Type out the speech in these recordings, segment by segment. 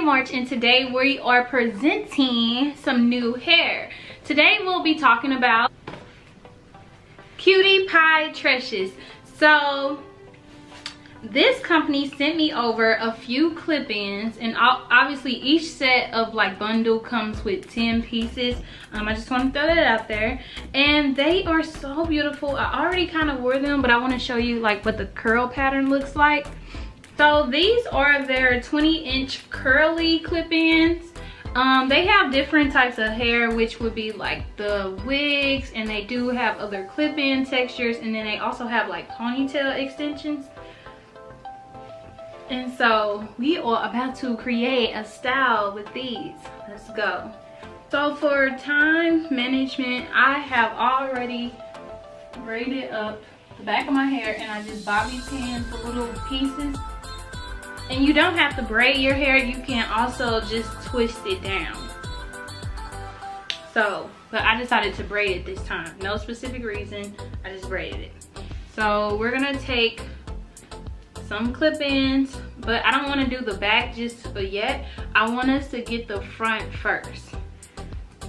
March, and today we are presenting some new hair. Today we'll be talking about CutiePieTresses. So this company sent me over a few clip-ins, and obviously each set of like bundle comes with 10 pieces. I just want to throw that out there, and they are so beautiful. I already kind of wore them, but I want to show you like what the curl pattern looks like. So these are their 20-inch curly clip-ins. They have different types of hair, which would be like the wigs, and they do have other clip-in textures, and then they also have like ponytail extensions. And so we are about to create a style with these. Let's go. So for time management, I have already braided up the back of my hair, and I just bobby pin the little pieces. And you don't have to braid your hair, you can also just twist it down. So, but I decided to braid it this time. No specific reason, I just braided it. So we're gonna take some clip-ins, but I don't wanna do the back just yet. I want us to get the front first.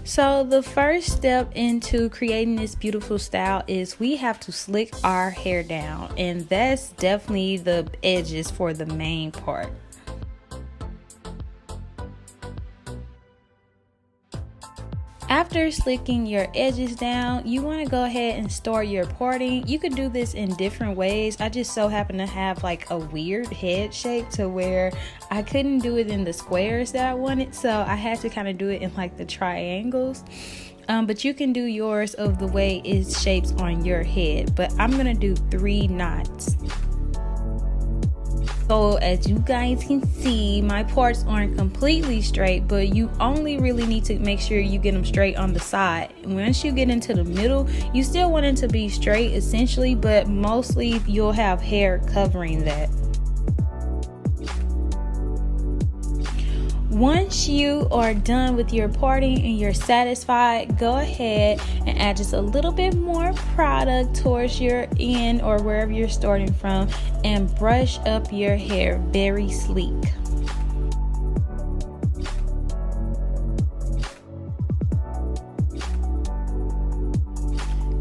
So the first step into creating this beautiful style is we have to slick our hair down, and that's definitely the edges for the main part. After slicking your edges down, you want to go ahead and start your parting. You could do this in different ways. I just so happen to have like a weird head shape to where I couldn't do it in the squares that I wanted, so I had to kind of do it in like the triangles. But you can do yours of the way it shapes on your head, but I'm gonna do 3 knots. So as you guys can see, my parts aren't completely straight, but you only really need to make sure you get them straight on the side. Once you get into the middle, you still want it to be straight essentially, but mostly you'll have hair covering that. Once you are done with your parting and you're satisfied, go ahead and add just a little bit more product towards your end or wherever you're starting from, and brush up your hair very sleek.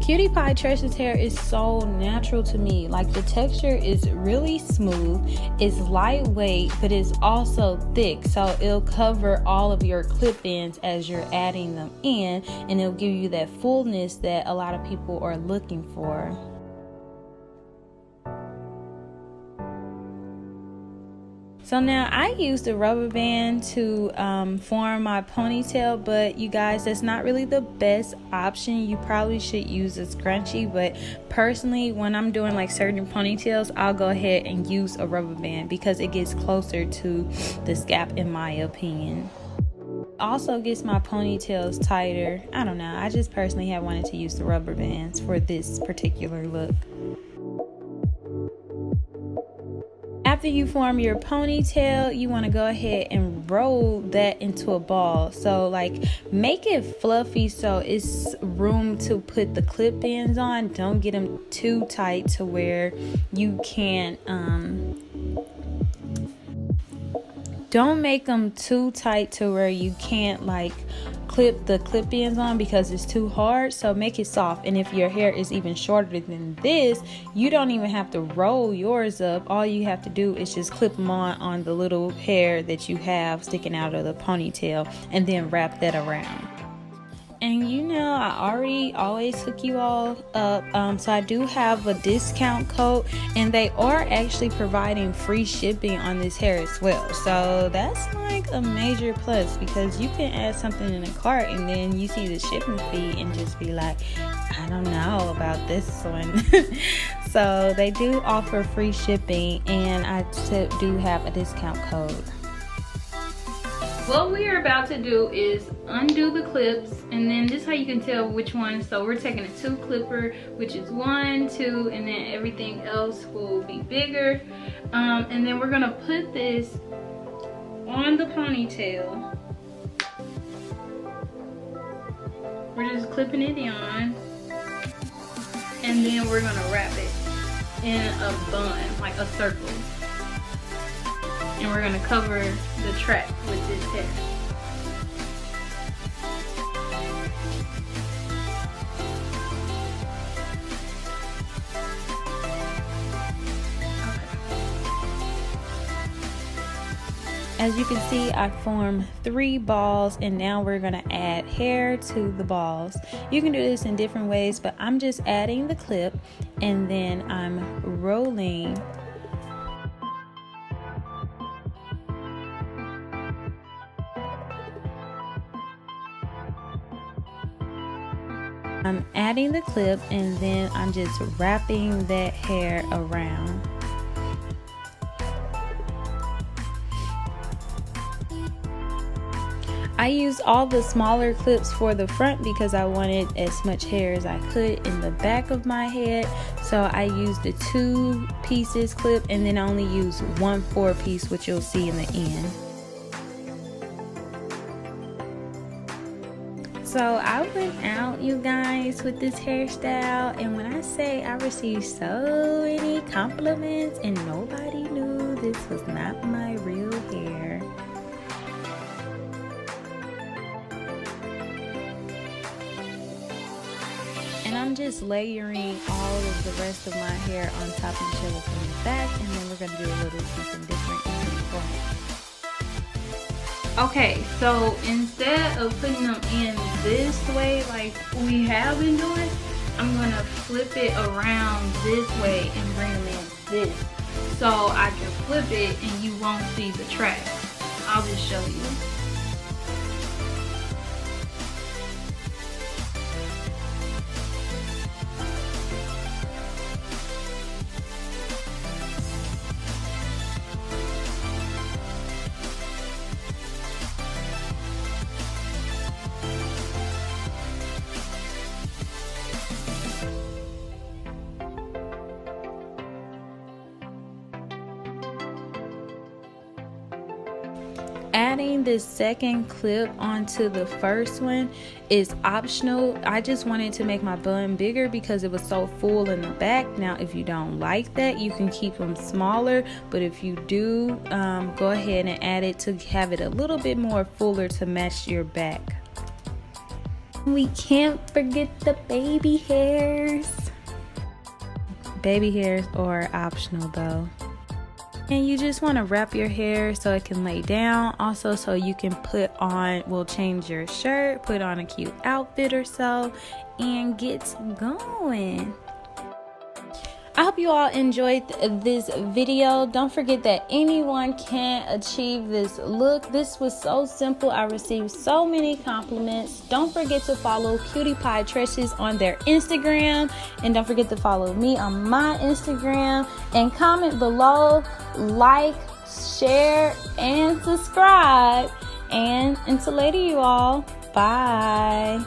CutiePieTresses hair is so natural to me. Like, the texture is really smooth, it's lightweight, but it's also thick, so it'll cover all of your clip-ins as you're adding them in, and it'll give you that fullness that a lot of people are looking for. So now I used a rubber band to form my ponytail, but you guys, that's not really the best option. You probably should use a scrunchie, but personally, when I'm doing like certain ponytails, I'll go ahead and use a rubber band because it gets closer to the scalp in my opinion. Also gets my ponytails tighter. I don't know, I just personally have wanted to use the rubber bands for this particular look. After you form your ponytail, you want to go ahead and roll that into a ball. So like, make it fluffy so it's room to put the clip-ins on. Don't get them too tight to where you can't don't make them too tight to where you can't like clip the clip-ins on because it's too hard. So make it soft, and if your hair is even shorter than this, you don't even have to roll yours up. All you have to do is just clip them on the little hair that you have sticking out of the ponytail, and then wrap that around. And you know, I already always hook you all up, so I do have a discount code, and they are actually providing free shipping on this hair as well. So that's like a major plus, because you can add something in a cart and then you see the shipping fee and just be like, I don't know about this one. So they do offer free shipping, and I do have a discount code. What we are about to do is undo the clips, and then this is how you can tell which one. So we're taking a 2 clipper, which is 1, 2, and then everything else will be bigger. And then we're gonna put this on the ponytail. We're just clipping it on, and then we're gonna wrap it in a bun, like a circle. And we're gonna cover the track with this hair. As you can see, I formed 3 balls, and now we're gonna add hair to the balls. You can do this in different ways, but I'm just adding the clip and then I'm rolling. I'm adding the clip and then I'm just wrapping that hair around. I used all the smaller clips for the front because I wanted as much hair as I could in the back of my head. So I used the 2 pieces clip and then only used 1 4-piece, which you'll see in the end. So I went out, you guys, with this hairstyle, and when I say I received so many compliments and nobody knew this was not my real hair. And I'm just layering all of the rest of my hair on top of each other from the back, and then we're gonna do a little something different in the front. Okay, so instead of putting them in this way like we have been doing, I'm gonna flip it around this way and bring them in this. So I can flip it and you won't see the track. I'll just show you. Adding this second clip onto the first one is optional. I just wanted to make my bun bigger because it was so full in the back. Now if you don't like that, you can keep them smaller, but if you do, go ahead and add it to have it a little bit more fuller to match your back. We can't forget the baby hairs. Baby hairs are optional though. And you just want to wrap your hair so it can lay down. Also, so you can put on, we'll change your shirt, put on a cute outfit or so, and get going. I hope you all enjoyed this video. Don't forget that anyone can achieve this look. This was so simple. I received so many compliments. Don't forget to follow CutiePieTresses on their Instagram. And don't forget to follow me on my Instagram. And comment below, like, share, and subscribe. And until later, you all. Bye.